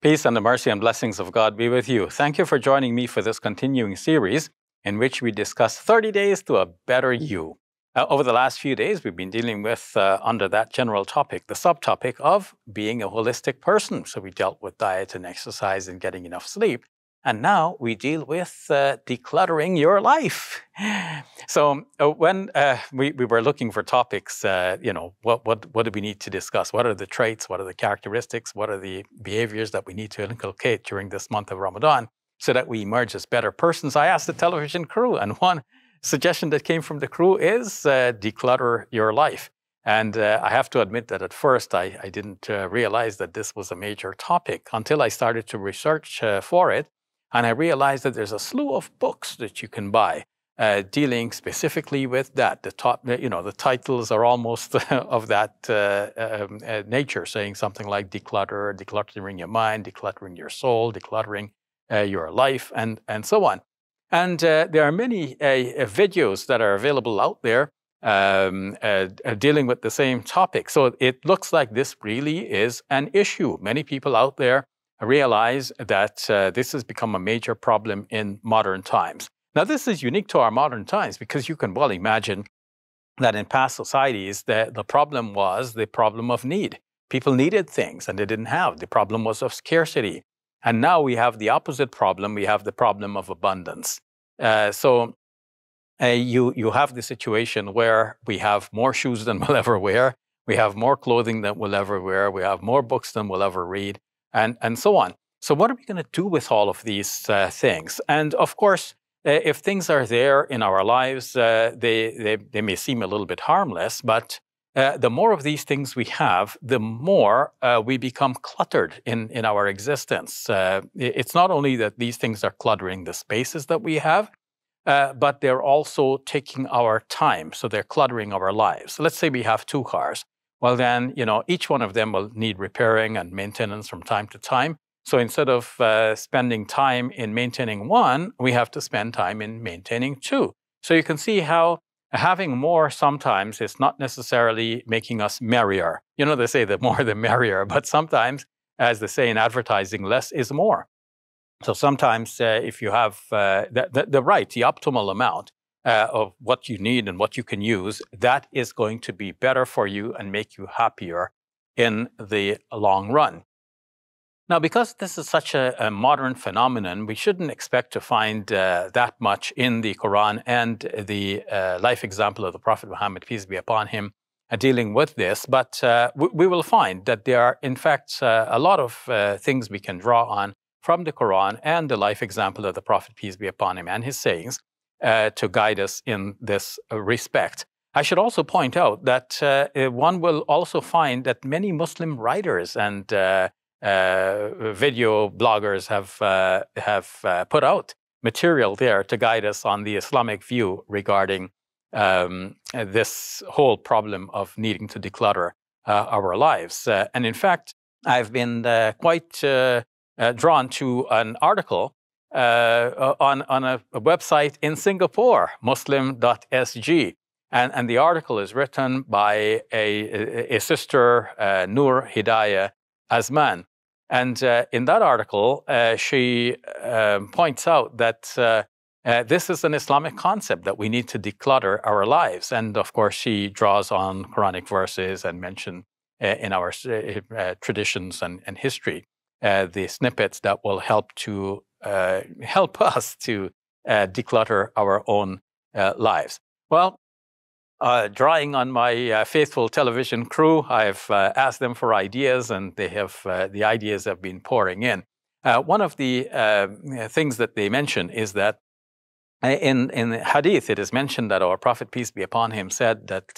Peace and the mercy and blessings of God be with you. Thank you for joining me for this continuing series in which we discuss 30 days to a better you. Over the last few days, we've been dealing with, under that general topic, the subtopic of being a holistic person. So we dealt with diet and exercise and getting enough sleep. And now we deal with decluttering your life. So when we were looking for topics, what do we need to discuss? What are the traits? What are the characteristics? What are the behaviors that we need to inculcate during this month of Ramadan so that we emerge as better persons? I asked the television crew, and one suggestion that came from the crew is declutter your life. And I have to admit that at first I didn't realize that this was a major topic until I started to research for it. And I realized that there's a slew of books that you can buy dealing specifically with that. The titles are almost of that nature, saying something like decluttering your mind, decluttering your soul, decluttering your life, and so on. And there are many videos that are available out there dealing with the same topic. So it looks like this really is an issue. Many people out there realize that this has become a major problem in modern times. Now, this is unique to our modern times because you can well imagine that in past societies, the problem was the problem of need. People needed things and they didn't have. The problem was of scarcity. And now we have the opposite problem. We have the problem of abundance. So you have the situation where we have more shoes than we'll ever wear. We have more clothing than we'll ever wear. We have more books than we'll ever read. And so on. So what are we going to do with all of these things? And of course, if things are there in our lives, they may seem a little bit harmless, but the more of these things we have, the more we become cluttered in our existence. It's not only that these things are cluttering the spaces that we have, but they're also taking our time. So they're cluttering our lives. Let's say we have 2 cars. Well, then, each one of them will need repairing and maintenance from time to time. So instead of spending time in maintaining one, we have to spend time in maintaining 2. So you can see how having more sometimes is not necessarily making us merrier. They say the more the merrier, but sometimes, as they say in advertising, less is more. So sometimes if you have the optimal amount, of what you need and what you can use, that is going to be better for you and make you happier in the long run. Now, because this is such a modern phenomenon, we shouldn't expect to find that much in the Quran and the life example of the Prophet Muhammad, peace be upon him, dealing with this. But we will find that there are, in fact, a lot of things we can draw on from the Quran and the life example of the Prophet, peace be upon him, and his sayings, to guide us in this respect. I should also point out that one will also find that many Muslim writers and video bloggers have put out material there to guide us on the Islamic view regarding this whole problem of needing to declutter our lives. And in fact, I've been quite drawn to an article on a website in Singapore, muslim.sg. And the article is written by a sister, Noor Hidayah Azman. And in that article, she points out that this is an Islamic concept that we need to declutter our lives. And of course, she draws on Quranic verses and mentions in our traditions and history the snippets that will help us to declutter our own lives. Well, drawing on my faithful television crew, I've asked them for ideas, and the ideas have been pouring in. One of the things that they mention is that in Hadith, it is mentioned that our Prophet, peace be upon him, said that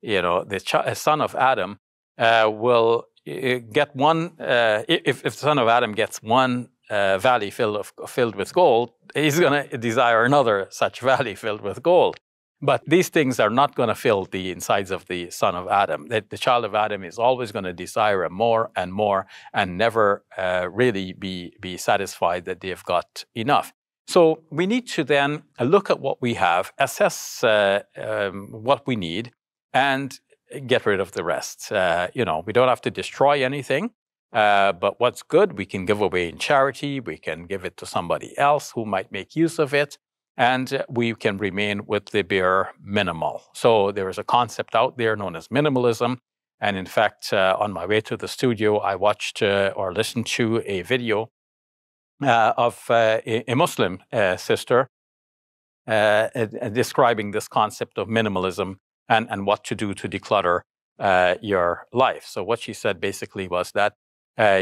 the son of Adam will get one. If the son of Adam gets one valley filled with gold, he's going to desire another such valley filled with gold. But these things are not going to fill the insides of the son of Adam. The child of Adam is always going to desire more and more and never really be satisfied that they've got enough. So we need to then look at what we have, assess what we need, and get rid of the rest. We don't have to destroy anything, But what's good, we can give away in charity. We can give it to somebody else who might make use of it. And we can remain with the bare minimal. So there is a concept out there known as minimalism. And in fact, on my way to the studio, I watched or listened to a video of a Muslim sister describing this concept of minimalism and what to do to declutter your life. So what she said basically was that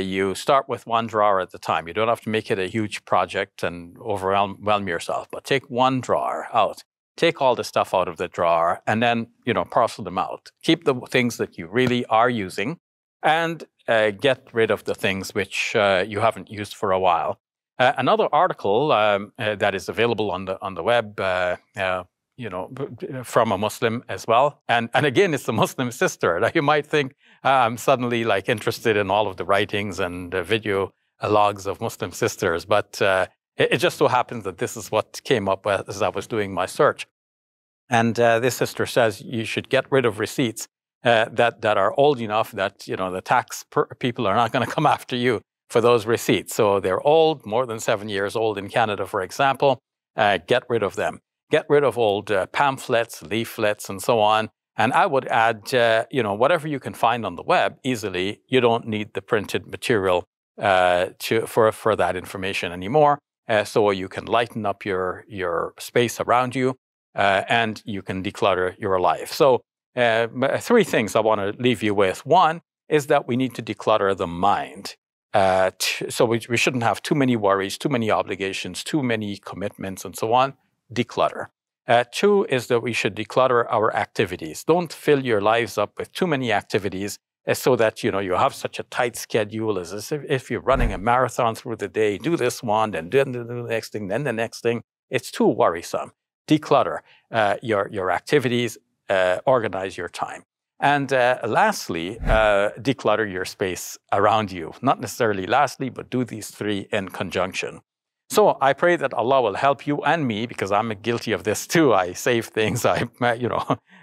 you start with one drawer at a time. You don't have to make it a huge project and overwhelm yourself, but take one drawer out. Take all the stuff out of the drawer and then, parcel them out. Keep the things that you really are using and get rid of the things which you haven't used for a while. Another article that is available on the web, from a Muslim as well. And again, it's a Muslim sister. Now, you might think I'm suddenly interested in all of the writings and video logs of Muslim sisters, but it just so happens that this is what came up as I was doing my search. And this sister says you should get rid of receipts that are old enough that the tax people are not going to come after you for those receipts. So they're old, more than 7 years old in Canada, for example. Get rid of them. Get rid of old pamphlets, leaflets, and so on. And I would add, whatever you can find on the web easily. You don't need the printed material for that information anymore. So you can lighten up your space around you, and you can declutter your life. So 3 things I want to leave you with. One is that we need to declutter the mind. So we shouldn't have too many worries, too many obligations, too many commitments, and so on. Declutter. 2 is that we should declutter our activities. Don't fill your lives up with too many activities so that you have such a tight schedule as if you're running a marathon through the day. Do this one, then do the next thing, then the next thing. It's too worrisome. Declutter your activities, organize your time. And lastly, declutter your space around you. Not necessarily lastly, but do these 3 in conjunction. So I pray that Allah will help you and me, because I'm guilty of this too. I save things. When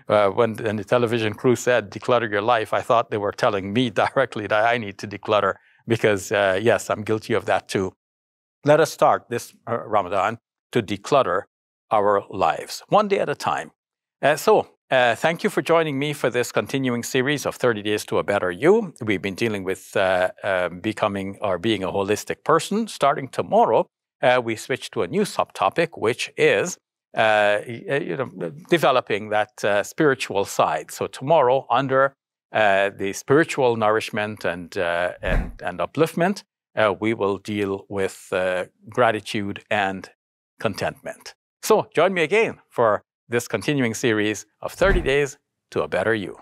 the television crew said, declutter your life, I thought they were telling me directly that I need to declutter because, yes, I'm guilty of that too. Let us start this Ramadan to declutter our lives, one day at a time. Thank you for joining me for this continuing series of 30 Days to a Better You. We've been dealing with becoming or being a holistic person. Starting tomorrow, we switch to a new subtopic, which is developing that spiritual side. So tomorrow, under the spiritual nourishment and upliftment, we will deal with gratitude and contentment. So join me again for this continuing series of 30 Days to a Better You.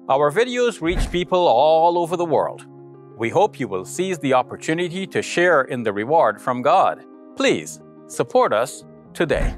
Our videos reach people all over the world. We hope you will seize the opportunity to share in the reward from God. Please support us today.